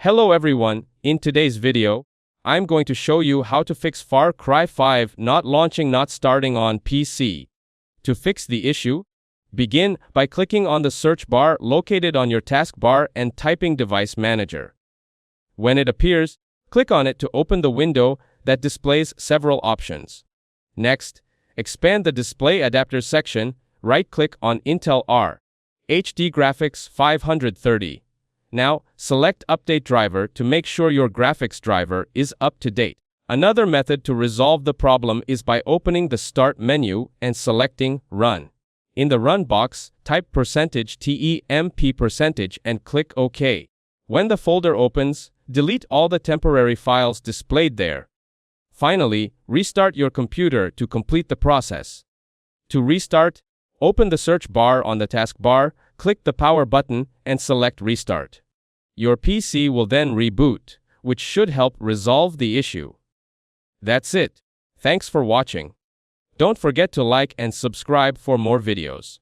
Hello everyone, in today's video, I'm going to show you how to fix Far Cry 5 not starting on PC. To fix the issue, begin by clicking on the search bar located on your taskbar and typing Device Manager. When it appears, click on it to open the window that displays several options. Next, expand the Display Adapters section, right-click on Intel R HD Graphics 530. Now, select Update Driver to make sure your graphics driver is up to date. Another method to resolve the problem is by opening the Start menu and selecting Run. In the Run box, type %temp% and click OK. When the folder opens, delete all the temporary files displayed there. Finally, restart your computer to complete the process. To restart, open the search bar on the taskbar, click the power button, and select Restart. Your PC will then reboot, which should help resolve the issue. That's it. Thanks for watching. Don't forget to like and subscribe for more videos.